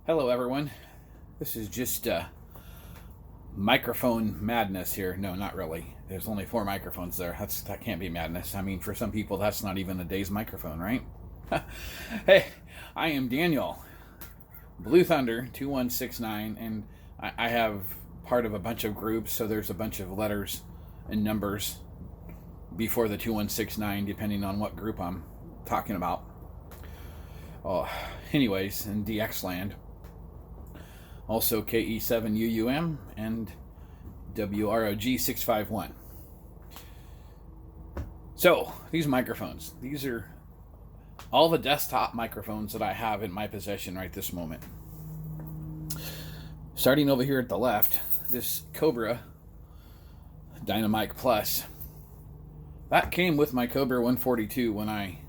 Hello, everyone. This is just microphone madness here. No, not really. There's only 4 microphones there. That can't be madness. I mean, for some people, that's not even a day's microphone, right? Hey, I am Daniel, Blue Thunder 2169, and I have part of a bunch of groups, so there's a bunch of letters and numbers before the 2169, depending on what group I'm talking about. Oh, anyways, in DX land. Also KE7UUM and WROG651. So, these microphones. These are all the desktop microphones that I have in my possession right this moment. Starting over here at the left, this Cobra Dynamic Plus. That came with my Cobra 142 when I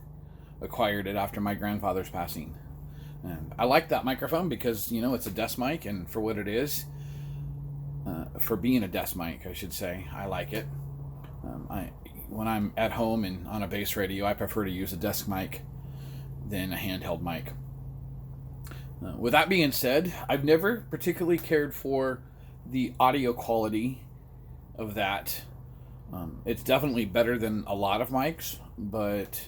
acquired it after my grandfather's passing. And I like that microphone because, you know, it's a desk mic, and for what it is, for being a desk mic, I should say, I like it. When I'm at home and on a base radio, I prefer to use a desk mic than a handheld mic. With that being said, I've never particularly cared for the audio quality of that. It's definitely better than a lot of mics, but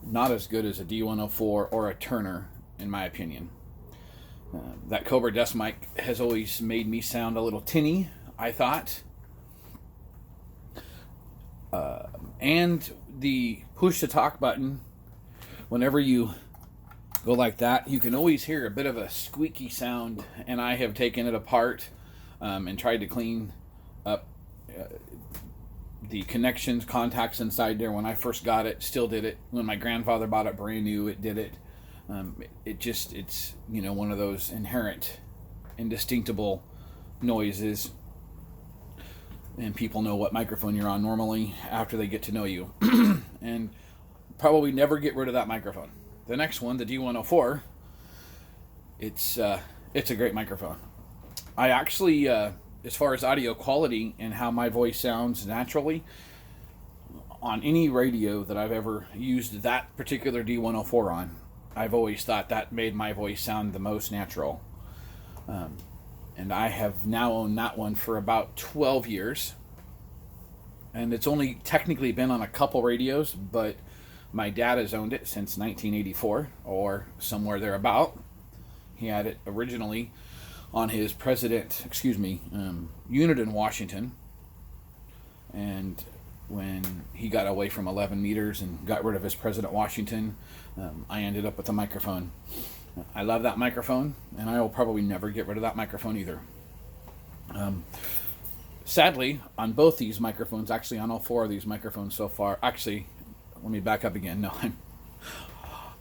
not as good as a D104 or a Turner, in my opinion. That Cobra desk mic has always made me sound a little tinny, I thought. And the push to talk button, whenever you go like that, you can always hear a bit of a squeaky sound, and I have taken it apart and tried to clean up the connections, contacts inside there. When I first got it, still did it. When my grandfather bought it brand new, it did it. It's, you know, one of those inherent, indistinctable noises. And people know what microphone you're on normally after they get to know you. And probably never get rid of that microphone. The next one, the D104, it's a great microphone. I actually, as far as audio quality and how my voice sounds naturally, on any radio that I've ever used that particular D104 on, I've always thought that made my voice sound the most natural. And I have now owned that one for about 12 years. And it's only technically been on a couple radios, but my dad has owned it since 1984 or somewhere thereabout. He had it originally on his unit in Washington. And when he got away from 11 meters and got rid of his President Washington, I ended up with a microphone. I love that microphone, and I will probably never get rid of that microphone either. Sadly, on both these microphones, actually on all 4 of these microphones so far, actually, let me back up again. No, I'm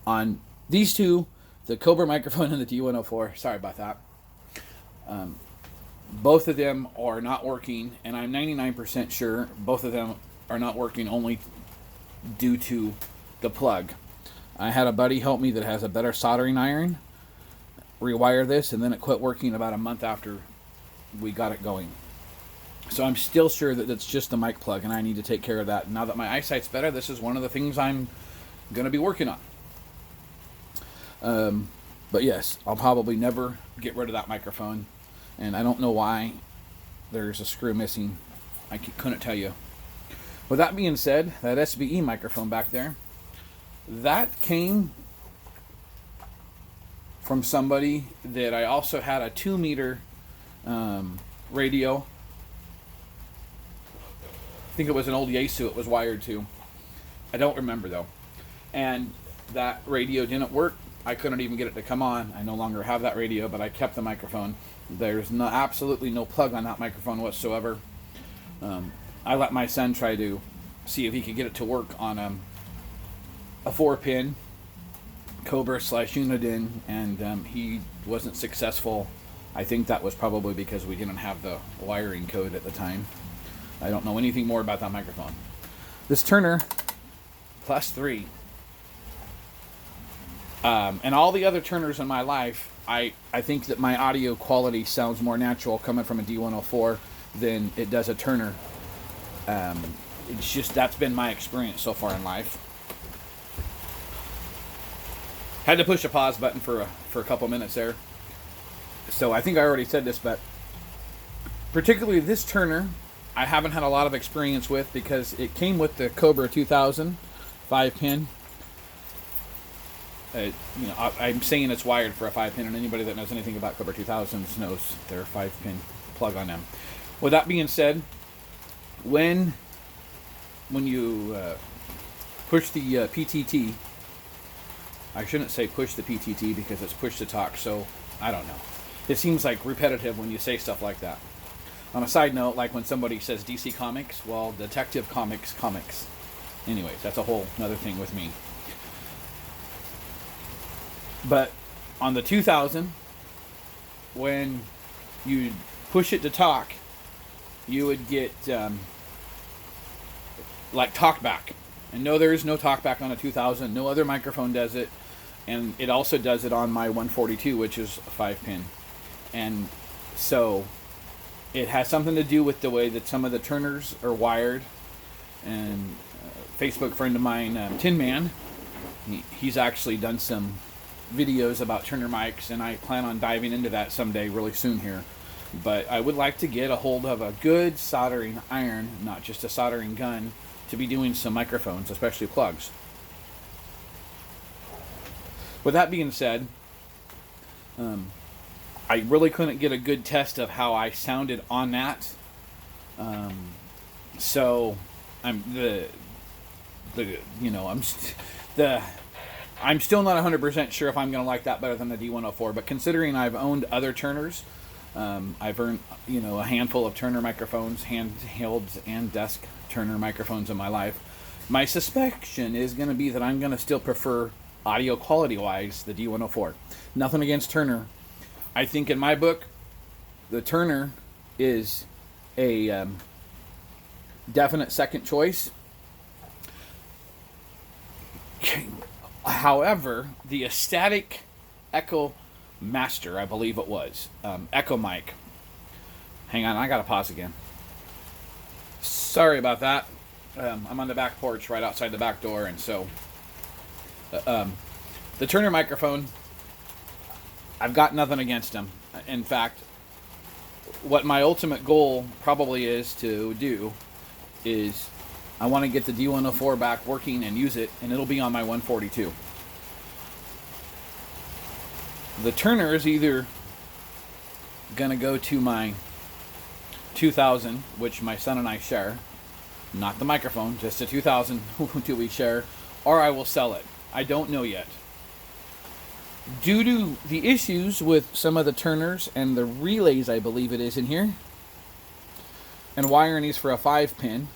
on these 2, the Cobra microphone and the D104. Sorry about that. Both of them are not working, and I'm 99% sure both of them are not working only due to the plug. I had a buddy help me that has a better soldering iron rewire this, and then it quit working about a month after we got it going. So I'm still sure that it's just the mic plug, and I need to take care of that. Now that my eyesight's better, this is one of the things I'm going to be working on. But yes, I'll probably never get rid of that microphone, and I don't know why there's a screw missing. I couldn't tell you. With that being said, that SBE microphone back there, that came from somebody that I also had a 2-meter radio. I think it was an old Yaesu it was wired to. I don't remember though. And that radio didn't work. I couldn't even get it to come on. I no longer have that radio, but I kept the microphone. There's absolutely no plug on that microphone whatsoever. I let my son try to see if he could get it to work on a 4-pin Cobra / Uniden, and he wasn't successful. I think that was probably because we didn't have the wiring code at the time. I don't know anything more about that microphone. This Turner Plus 3. And all the other Turners in my life, I think that my audio quality sounds more natural coming from a D104 than it does a Turner. It's just, that's been my experience so far in life. Had to push a pause button for a for a couple minutes there. So I think I already said this, but particularly this turner, I haven't had a lot of experience with because it came with the Cobra 2000 5-pin. I'm saying it's wired for a 5-pin, and anybody that knows anything about Cobra 2000s knows their 5-pin plug on them. With that being said, when you push the PTT, I shouldn't say push the PTT because it's push to talk, so I don't know. It seems like repetitive when you say stuff like that. On a side note, like when somebody says DC Comics, well, Detective Comics. Anyways, that's a whole another thing with me. But on the 2000, when you push it to talk, you would get like talkback. And no, there is no talkback on a 2000. No other microphone does it. And it also does it on my 142, which is a 5-pin. And so it has something to do with the way that some of the turners are wired. And a Facebook friend of mine, Tin Man, he's actually done some videos about turner mics, and I plan on diving into that someday really soon here. But I would like to get a hold of a good soldering iron, not just a soldering gun, to be doing some microphones, especially plugs. With that being said, I really couldn't get a good test of how I sounded on that. So I'm I'm still not 100% sure if I'm going to like that better than the D104, but considering I've owned other turners, I've earned a handful of turner microphones, handhelds and desk turner microphones in my life. My suspicion is going to be that I'm going to still prefer audio quality wise the D104. Nothing against Turner. I think in my book, the Turner is a definite second choice. However, the Ecstatic Echo Master, I believe it was, Echo mic. Hang on, I gotta pause again. Sorry about that. I'm on the back porch right outside the back door, and so the Turner microphone, I've got nothing against them. In fact, what my ultimate goal probably is to do is I want to get the D104 back working and use it, and it'll be on my 142. The Turner is either going to go to my 2000, which my son and I share, not the microphone, just a 2000 do we share, or I will sell it. I don't know yet. Due to the issues with some of the Turners and the relays, I believe it is in here, and wiring these for a 5-pin,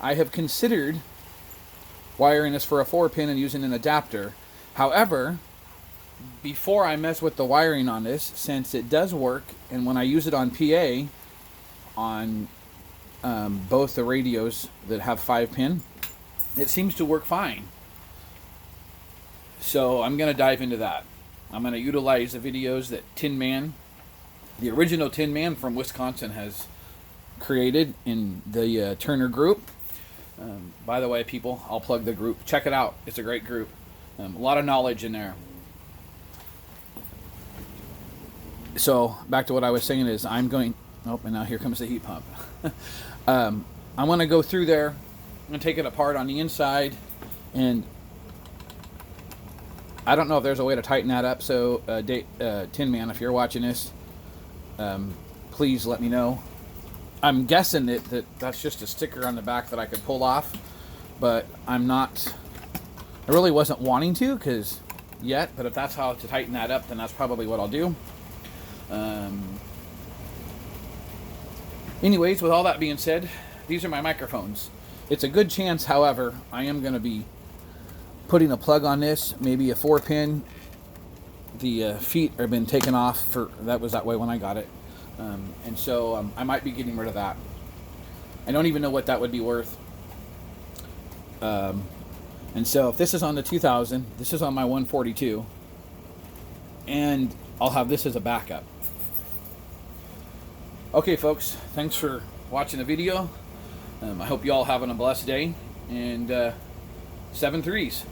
I have considered wiring this for a 4-pin and using an adapter. However, before I mess with the wiring on this, since it does work, and when I use it on PA, on both the radios that have 5-pin, it seems to work fine. So I'm going to dive into that. I'm going to utilize the videos that Tin Man, the original Tin Man from Wisconsin, has created in the Turner group. By the way, people, I'll plug the group. Check it out. It's a great group. A lot of knowledge in there. So back to what I was saying is I'm going... Oh, and now here comes the heat pump. I'm going to go through there and take it apart on the inside, and I don't know if there's a way to tighten that up. So Tin Man, if you're watching this, please let me know. I'm guessing that's just a sticker on the back that I could pull off, but I'm not... I really wasn't wanting to yet, but if that's how to tighten that up, then that's probably what I'll do. Anyways, with all that being said, these are my microphones. It's a good chance, however, I am going to be putting a plug on this, maybe a 4-pin. The feet have been taken off, that was that way when I got it. And so I might be getting rid of that. I don't even know what that would be worth. And so if this is on the 2000, this is on my 142, and I'll have this as a backup. Okay, folks, thanks for watching the video. I hope you all having a blessed day, and 7 threes.